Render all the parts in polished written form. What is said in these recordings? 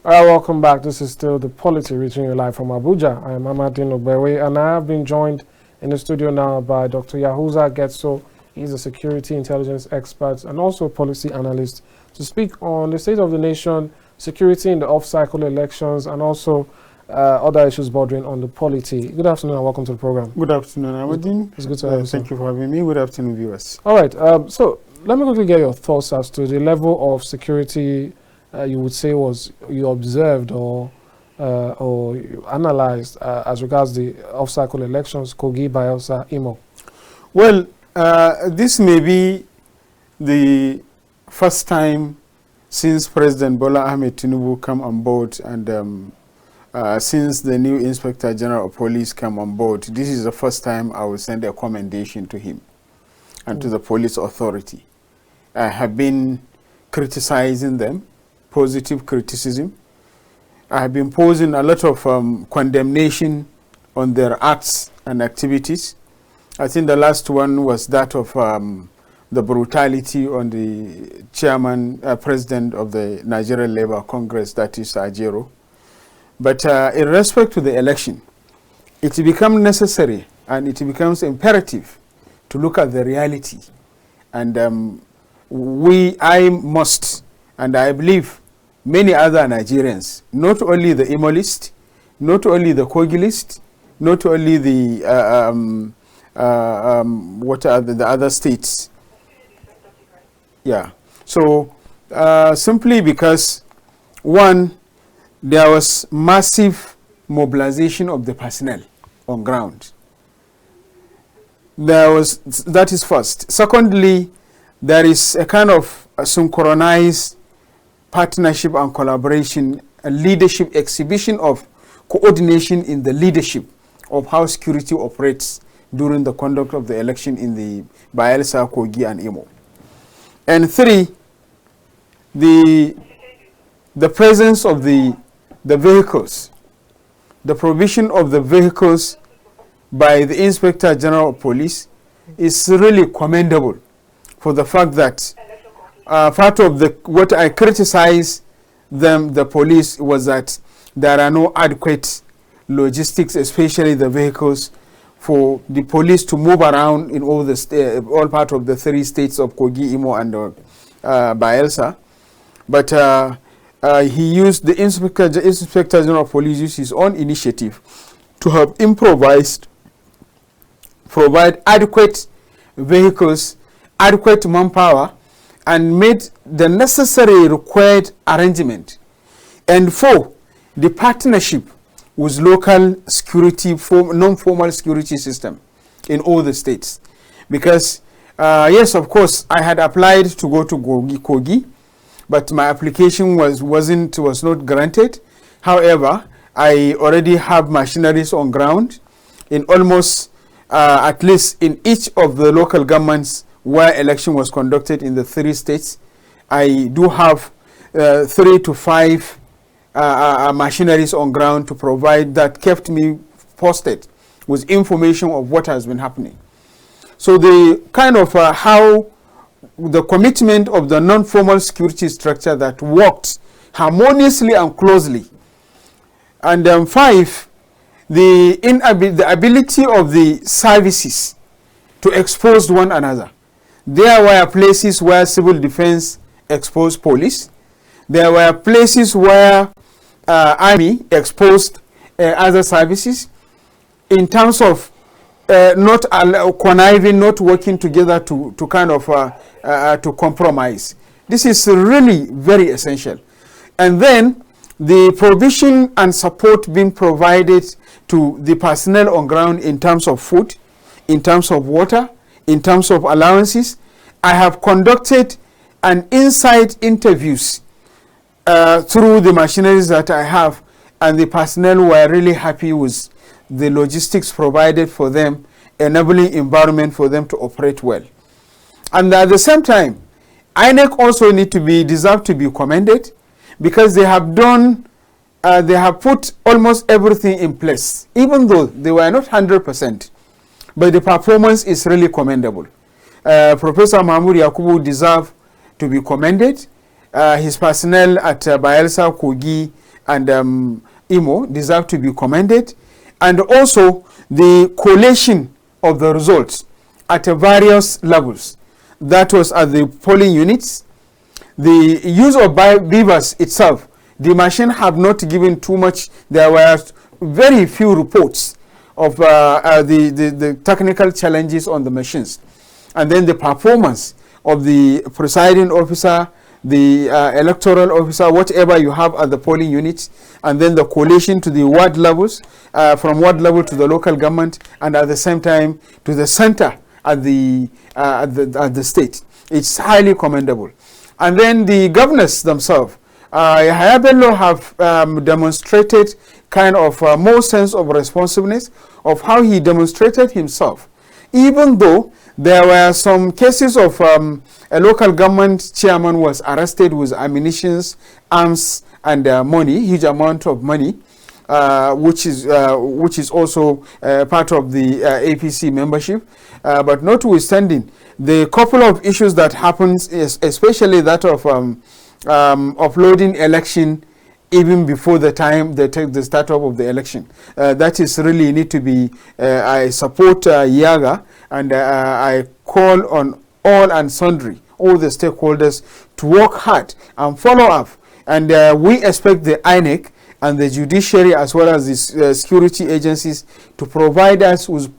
All right, welcome back. This is still the POLITY reaching you live from Abuja. I am Amadin Ogbewe, and I have been joined in the studio now by Dr. Yahuza Getso. He's a security intelligence expert and also policy analyst to speak on the state of the nation, security in the off-cycle elections, and also other issues bordering on the polity. Good afternoon and welcome to the program. Good afternoon, Amadin. It's good to have you. Thank you for having me. Good afternoon, viewers. All right, so let me quickly get your thoughts as to the level of security you would say you observed or you analyzed as regards the off-cycle elections, Kogi, Bayelsa, Imo. Well, this may be the first time since President Bola Ahmed Tinubu come on board and since the new Inspector General of Police come on board. This is the first time I will send a commendation to him and to the police authority. I have been criticizing them, positive criticism. I have been posing a lot of condemnation on their acts and activities. I think the last one was that of the brutality on the president of the Nigerian Labour Congress, that is Ajero. But in respect to the election, it becomes necessary and it becomes imperative to look at the reality. And I must, and I believe many other Nigerians, not only the Imo list, not only the Kogi list, not only the what are the other states. Yeah. So simply because, one, there was massive mobilization of the personnel on ground. That is first. Secondly, there is a kind of a synchronized partnership and collaboration, a leadership exhibition of coordination in the leadership of how security operates during the conduct of the election in the Bayelsa, Kogi, and Imo. And three, the presence of the vehicles, the provision of the vehicles by the Inspector General of Police is really commendable for the fact that part of what I criticize the police was that there are no adequate logistics, especially the vehicles, for the police to move around in all part of the 3 states of Kogi, Imo, and Bayelsa. But he used the Inspector General of Police used his own initiative to have provide adequate vehicles, adequate manpower, and made the necessary required arrangement. And 4, the partnership with local security, non-formal security system in all the states. Because, yes, of course, I had applied to go to Kogi, but my application was not granted. However, I already have machineries on ground in almost, at least in each of the local governments where election was conducted in the 3 states. I do have 3 to 5 machineries on ground to provide that kept me posted with information of what has been happening. So the kind of how the commitment of the non-formal security structure that worked harmoniously and closely. And 5, the ability of the services to expose one another. There were places where civil defense exposed police. There were places where army exposed other services in terms of not conniving, not working together to kind of to compromise. This is really very essential. And then the provision and support being provided to the personnel on ground in terms of food, in terms of water, in terms of allowances. I have conducted an inside interviews through the machineries that I have, and the personnel were really happy with the logistics provided for them, enabling environment for them to operate well. And at the same time, INEC also deserve to be commended, because they have put almost everything in place, even though they were not 100%, but the performance is really commendable. Professor Mahmoud Yakubu deserve to be commended. His personnel at Bayelsa, Kogi, and Imo deserve to be commended, and also the collation of the results at various levels. That was at the polling units. The use of beavers itself, the machine have not given too much. There were very few reports of the technical challenges on the machines. And then the performance of the presiding officer, the electoral officer, whatever you have at the polling units, and then the collation to the ward levels, from ward level to the local government, and at the same time to the center at the state. It's highly commendable. And then the governors themselves, Yahaya Bello have demonstrated kind of more sense of responsiveness of how he demonstrated himself, even though there were some cases of a local government chairman was arrested with ammunitions, arms, and money, huge amount of money, which is also part of the APC membership. But notwithstanding, the couple of issues that happens is especially that of uploading election even before the time they take the startup of the election. That is really need to be, I support Yaga, and I call on all and sundry, all the stakeholders to work hard and follow up. And we expect the INEC and the judiciary as well as the security agencies to provide us with,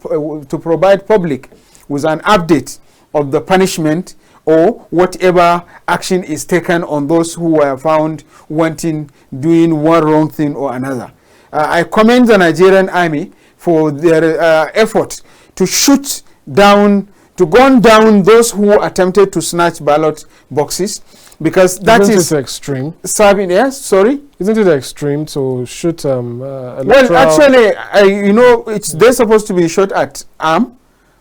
to provide public with an update of the punishment or whatever action is taken on those who were found wanting, doing one wrong thing or another. I commend the Nigerian army for their effort to shoot down, to gun down those who attempted to snatch ballot boxes, because that is extreme. Serving, yes, sorry? Isn't it extreme to shoot well, actually, you know, they're supposed to be shot at arm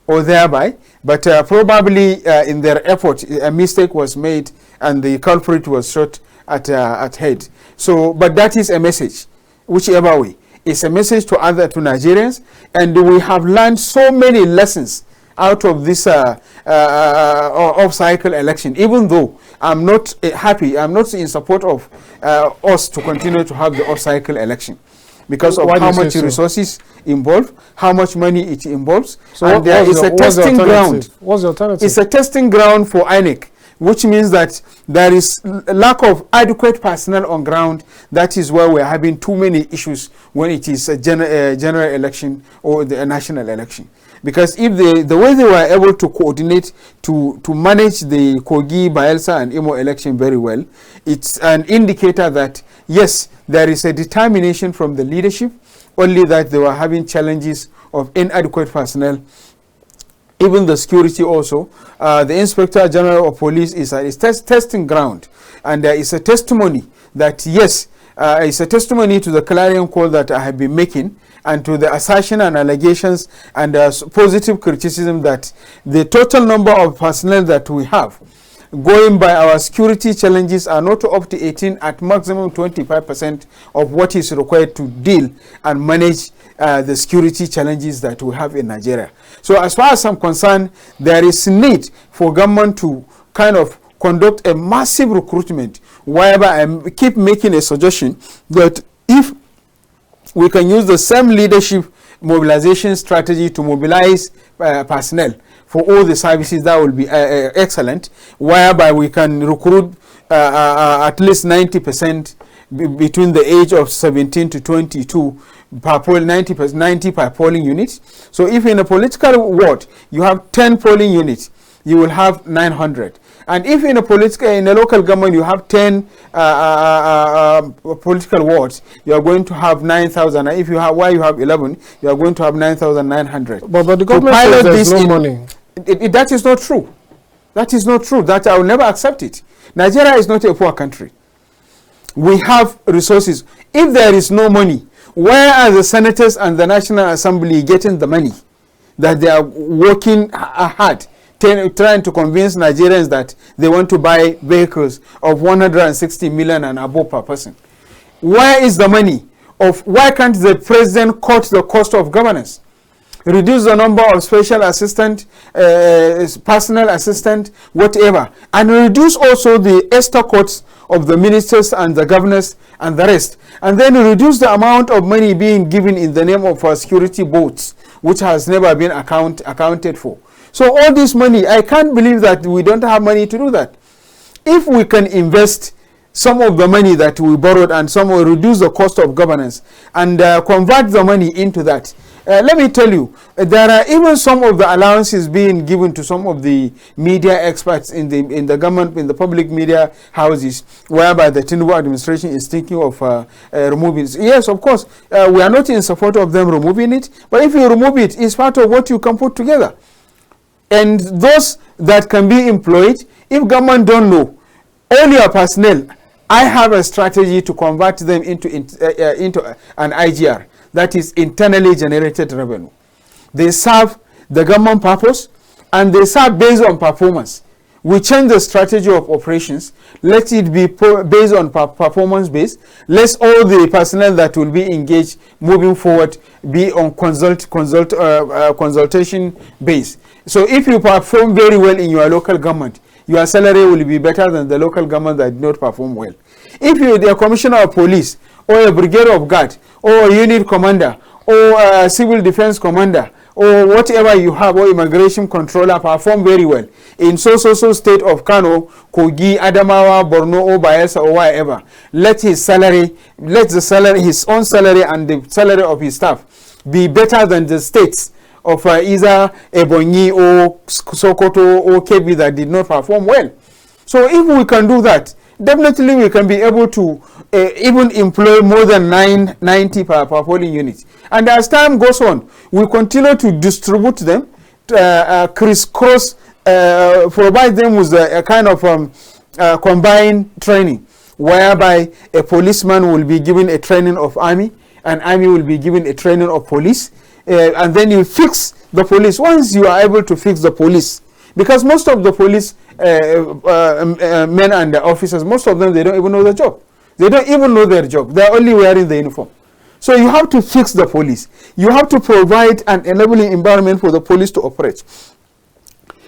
or thereby, but probably in their effort, a mistake was made and the culprit was shot at head. So, but that is a message, whichever way. It's a message to Nigerians, and we have learned so many lessons out of this off-cycle election. Even though I'm not happy, I'm not in support of us to continue to have the off-cycle election, because of how much resources involved, how much money it involves. So and there is a testing ground. What's the alternative? It's a testing ground for INEC, which means that there is lack of adequate personnel on ground. That is why we're having too many issues when it is a general election or a national election. Because if the way they were able to coordinate to manage the Kogi, Bayelsa, and Imo election very well, it's an indicator that yes, there is a determination from the leadership, only that they were having challenges of inadequate personnel. Even the security also, the Inspector General of Police is a testing ground, and there is a testimony that yes, it's a testimony to the clarion call that I have been making, and to the assertion and allegations and positive criticism that the total number of personnel that we have, going by our security challenges, are not up to 18, at maximum 25% of what is required to deal and manage the security challenges that we have in Nigeria. So as far as I'm concerned, there is need for government to kind of conduct a massive recruitment, whereby I keep making a suggestion that if we can use the same leadership mobilization strategy to mobilize personnel for all the services, that will be excellent, whereby we can recruit at least 90% between the age of 17 to 22 per 90 per polling unit. So if in a political ward you have 10 polling units, you will have 900. And if in a local government you have 10 political wards, you are going to have 9,000. And if you have 11, you are going to have 9,900. But the government says there's no money. That is not true. That is not true. That I will never accept it. Nigeria is not a poor country. We have resources. If there is no money, where are the senators and the National Assembly getting the money that they are working hard, trying to convince Nigerians that they want to buy vehicles of 160 million and above per person? Where is the money? Why can't the president cut the cost of governance? reduce the number of special assistant, personal assistant, whatever, and reduce also the extra costs of the ministers and the governors and the rest, and then reduce the amount of money being given in the name of security boards, which has never been accounted for. So all this money, I can't believe that we don't have money to do that. If we can invest some of the money that we borrowed and some will reduce the cost of governance and convert the money into that. Let me tell you, there are even some of the allowances being given to some of the media experts in the government, in the public media houses, whereby the Tinubu administration is thinking of removing it. Yes, of course, we are not in support of them removing it, but if you remove it, it's part of what you can put together. And those that can be employed, if government don't know, all your personnel, I have a strategy to convert them into an IGR, that is internally generated revenue. They serve the government purpose and they serve based on performance. We change the strategy of operations. Let it be based on performance based. Let all the personnel that will be engaged moving forward be on consultation based. So if you perform very well in your local government, your salary will be better than the local government that did not perform well. If you are a commissioner of police, or a brigade of guard, or a unit commander, or a civil defense commander, or whatever you have, or immigration controller, perform very well in so state of Kano, Kogi, Adamawa, Borno, or Bayelsa, or wherever, let his salary, his own salary and the salary of his staff be better than the states of either Ebonyi or Sokoto or Kebbi that did not perform well. So if we can do that, definitely we can be able to even employ more than 90 per polling unit. And as time goes on, we continue to distribute them, crisscross, provide them with a kind of combined training, whereby a policeman will be given a training of army, and army will be given a training of police, and then you fix the police. Once you are able to fix the police, because most of the police men and the officers, most of them, they don't even know the job. They don't even know their job. They are only wearing the uniform. So you have to fix the police. You have to provide an enabling environment for the police to operate.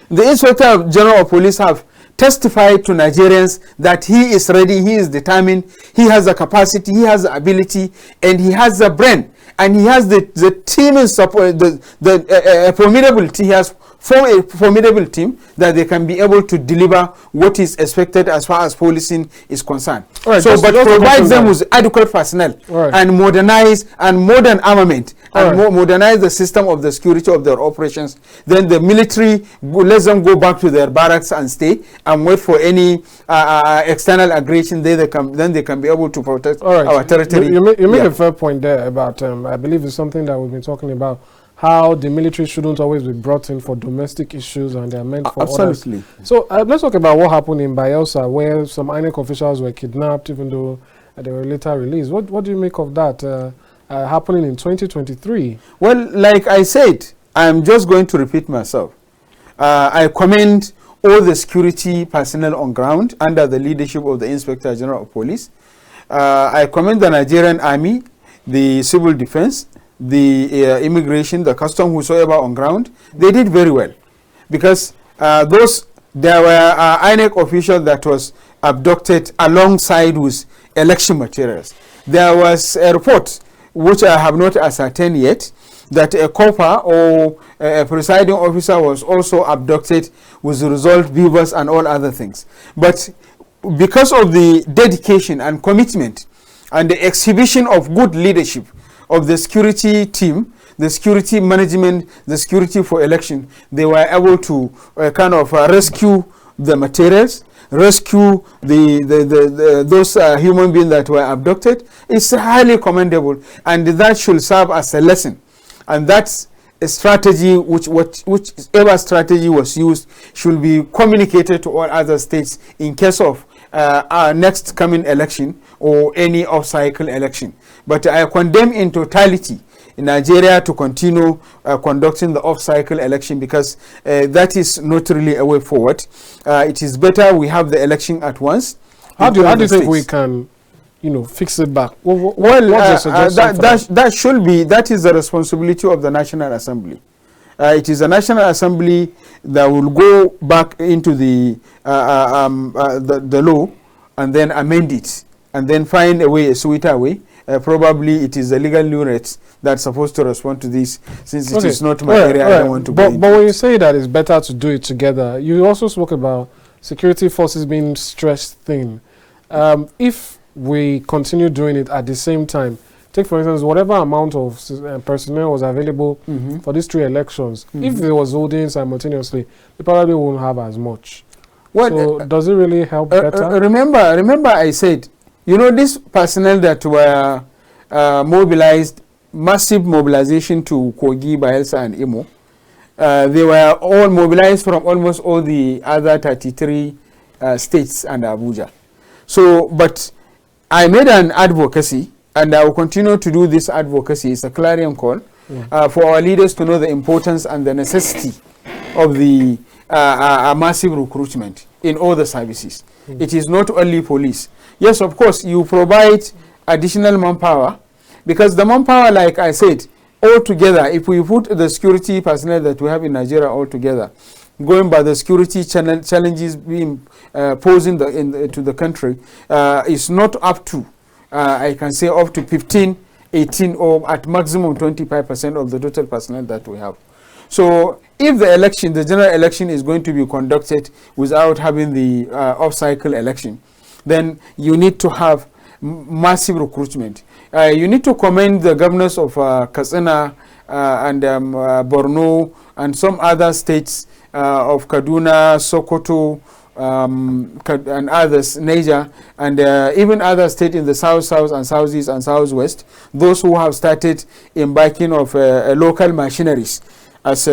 The Inspector General of Police have testified to Nigerians that he is ready, he is determined, he has the capacity, he has the ability, and he has the brain, and he has the team in support, the formidable team. He has formed a formidable team that they can be able to deliver what is expected as far as policing is concerned. Right, so, but provide them with adequate personnel, right, and modernize and modern armament, and modernize the system of the security of their operations. Then the military lets them go back to their barracks and stay and wait for any external aggression. Then they can be able to protect our territory. You make a fair point there about I believe it's something that we've been talking about, how the military shouldn't always be brought in for domestic issues and they're meant for absolutely others. So let's talk about what happened in Bayelsa, where some INEC officials were kidnapped even though they were later released. What do you make of that happening in 2023? Well, like I said, I'm just going to repeat myself. I commend all the security personnel on ground under the leadership of the Inspector General of Police. I commend the Nigerian Army, the Civil Defense, the immigration, the custom, whosoever on ground. They did very well, because there were INEC officials that was abducted alongside with election materials. There was a report, which I have not ascertained yet, that a copper or a presiding officer was also abducted with the result beavers and all other things. But because of the dedication and commitment and the exhibition of good leadership of the security team, the security management, the security for election, they were able to kind of rescue the materials, rescue those human beings that were abducted. It's highly commendable, and that should serve as a lesson. And that's a strategy whichever strategy was used should be communicated to all other states in case of our next coming election or any off-cycle election. But I condemn in totality in Nigeria to continue conducting the off-cycle election, because that is not really a way forward. It is better we have the election at once. How do you think we can fix it back? That is the responsibility of the National Assembly. It is the National Assembly that will go back into the law and then amend it and then find a sweeter way. Probably it is the legal units that's supposed to respond to this, since it is not my area. I don't want to go into. But when you say that it's better to do it together, you also spoke about security forces being stretched thin. If we continue doing it at the same time, take for instance whatever amount of personnel was available for these 3 elections, if they was holding simultaneously, they probably won't have as much. So does it really help better? Remember I said, this personnel that were mobilized, massive mobilization to Kogi, Bayelsa and Imo, they were all mobilized from almost all the other 33 states and Abuja. So, but I made an advocacy, and I will continue to do this advocacy. It's a clarion call for our leaders to know the importance and the necessity of the massive recruitment in all the services. It is not only police. Yes, of course, you provide additional manpower, because the manpower, like I said, all together, if we put the security personnel that we have in Nigeria all together, going by the security challenges being posing to the country, is not up to, I can say, up to 15, 18, or at maximum 25% of the total personnel that we have. So if the general election is going to be conducted without having the off-cycle election, then you need to have massive recruitment. You need to commend the governors of Katsina and Borno and some other states of Kaduna, Sokoto, and others, Niger, and even other states in the south, and southeast, and southwest, those who have started embarking of local machineries as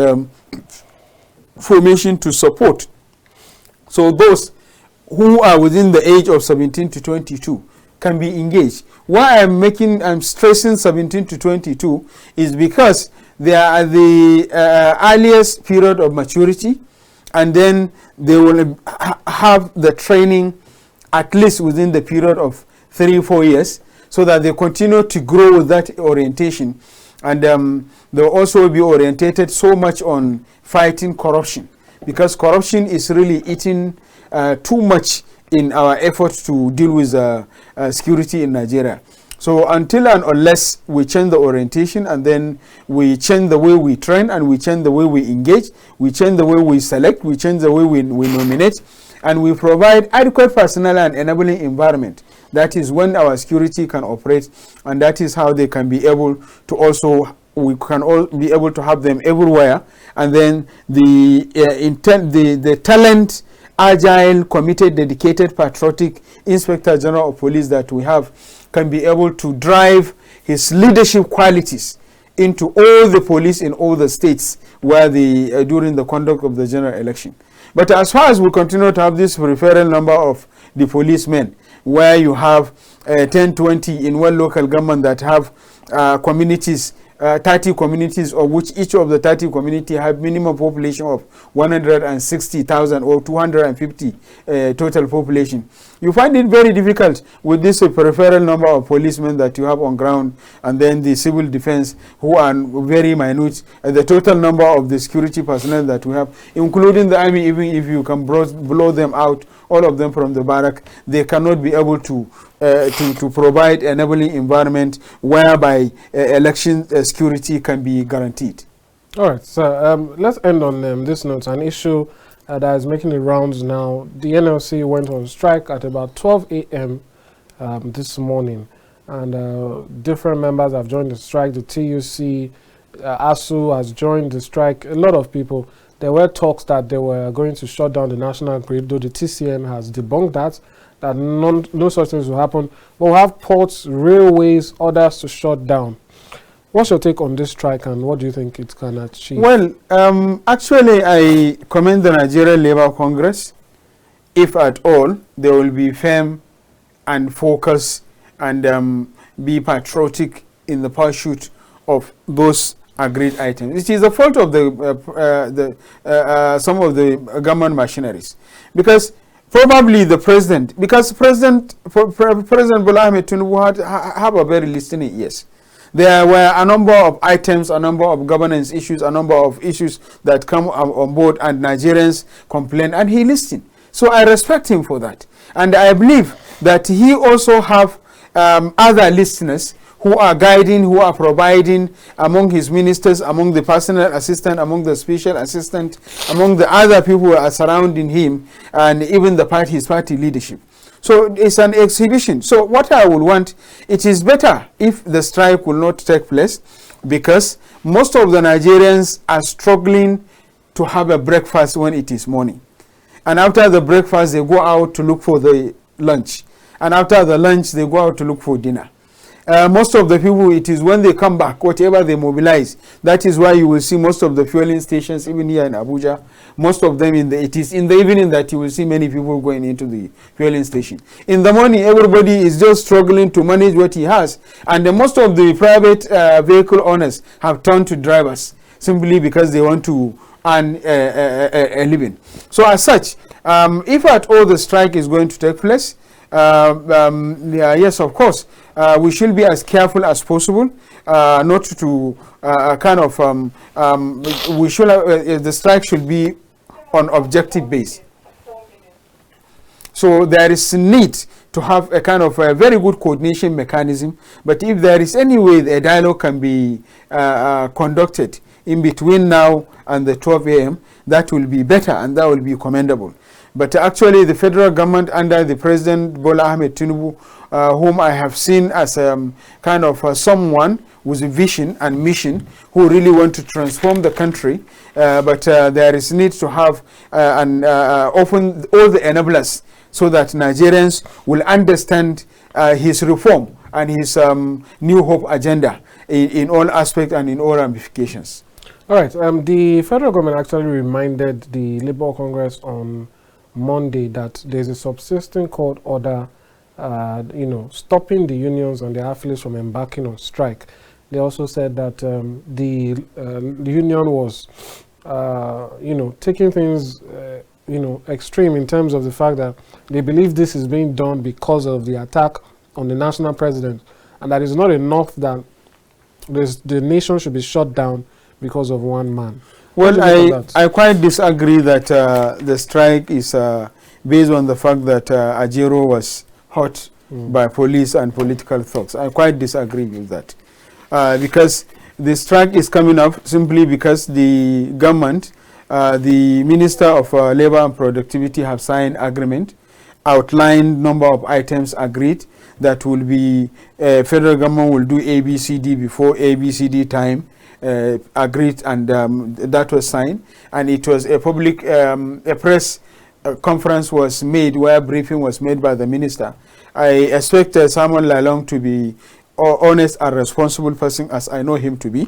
formation to support. So those who are within the age of 17 to 22 can be engaged. Why I'm stressing 17 to 22 is because they are the earliest period of maturity, and then they will have the training at least within the period of 3-4 years, so that they continue to grow with that orientation, and they'll also be orientated so much on fighting corruption, because corruption is really eating too much in our efforts to deal with security in Nigeria. So until and unless we change the orientation, and then we change the way we train, and we change the way we engage, we change the way we select, we change the way we nominate, and we provide adequate personnel and enabling environment, that is when our security can operate, and that is how they can be able to also, we can all be able to have them everywhere. And then the talent, agile, committed, dedicated, patriotic Inspector General of Police that we have can be able to drive his leadership qualities into all the police in all the states where during the conduct of the general election. But as far as we continue to have this referral number of the policemen, where you have 10, 20 in one local government that have communities, 30 communities, of which each of the 30 communities have minimum population of 160,000 or 250 total population. You find it very difficult with this peripheral number of policemen that you have on ground, and then the civil defense, who are very minute, the total number of the security personnel that we have, including the army. Even if you can blow them out, all of them from the barrack, they cannot be able to provide enabling environment whereby election security can be guaranteed. All right, so let's end on this note. An issue that is making the rounds now. The NLC went on strike at about 12 a.m. This morning, and different members have joined the strike. The TUC, ASU has joined the strike. A lot of people. There were talks that they were going to shut down the national grid, though the TCN has debunked that no such things will happen. But we'll have ports, railways, others to shut down. What's your take on this strike, and what do you think it can achieve? Well, actually, I commend the Nigerian Labour Congress. If at all, they will be firm and focused and be patriotic in the pursuit of those agreed items. It is the fault of some of the government machineries, because probably the president, because President Bola Ahmed Tinubu have a very listening ears. There were a number of items, a number of governance issues, a number of issues that come on board, and Nigerians complain, and he listened. So I respect him for that. And I believe that he also have other listeners who are guiding, who are providing among his ministers, among the personal assistant, among the special assistant, among the other people who are surrounding him, and even his party leadership. So it's an exhibition. So what I would want, it is better if the strike will not take place, because most of the Nigerians are struggling to have a breakfast when it is morning. And after the breakfast, they go out to look for the lunch. And after the lunch, they go out to look for dinner. Most of the people, it is when they come back, whatever they mobilize. That is why you will see most of the fueling stations, even here in Abuja, most of them it is in the evening that you will see many people going into the fueling station. In the morning, everybody is just struggling to manage what he has. And most of the private vehicle owners have turned to drivers simply because they want to earn a living. So as such, if at all the strike is going to take place, yes, of course, we should be as careful as possible, not to we should the strike should be on objective base. So there is need to have a kind of a very good coordination mechanism. But if there is any way a dialogue can be conducted in between now and the 12 a.m., that will be better and that will be commendable. But actually, the federal government under the President Bola Ahmed Tinubu, whom I have seen as kind of someone with a vision and mission who really want to transform the country, but there is need to have open all the enablers so that Nigerians will understand his reform and his New Hope agenda in all aspects and in all ramifications. All right. The federal government actually reminded the Labour Congress on Monday that there's a subsisting court order, stopping the unions and their affiliates from embarking on strike. They also said that the union was, taking things, extreme in terms of the fact that they believe this is being done because of the attack on the national president, and that is not enough that the nation should be shut down because of one man. Well, I quite disagree that the strike is based on the fact that Ajero was hurt by police and political thugs. I quite disagree with that. Because the strike is coming up simply because the government, the Minister of Labor and Productivity have signed agreement, outlined number of items agreed that will be, federal government will do ABCD before ABCD time. Agreed, and that was signed, and it was a public a press conference was made where briefing was made by the minister. I expect Samuel Lalong to be honest and responsible person, as I know him to be.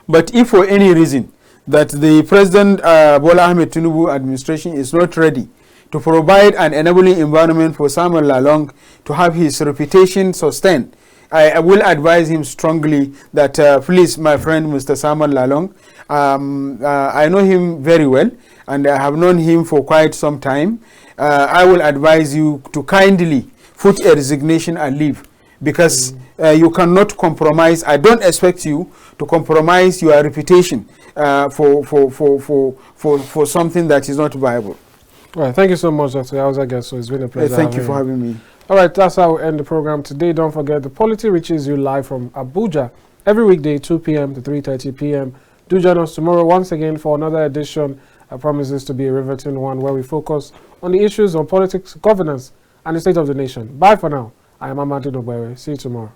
But if for any reason that the President Bola Ahmed Tinubu administration is not ready to provide an enabling environment for Samuel Lalong to have his reputation sustained, I will advise him strongly that please, my friend Mr. Samuel Lalong, I know him very well and I have known him for quite some time. I will advise you to kindly put a resignation and leave, because you cannot compromise. I don't expect you to compromise your reputation for something that is not viable. All right, thank you so much, Dr. Yahuza Getso. It's been a pleasure. Thank you for having me. All right, that's how we end the program today. Don't forget, the POLITY reaches you live from Abuja every weekday, 2 p.m. to 3:30 p.m. Do join us tomorrow once again for another edition. I promise this to be a riveting one where we focus on the issues of politics, governance, and the state of the nation. Bye for now. I am Amadin. See you tomorrow.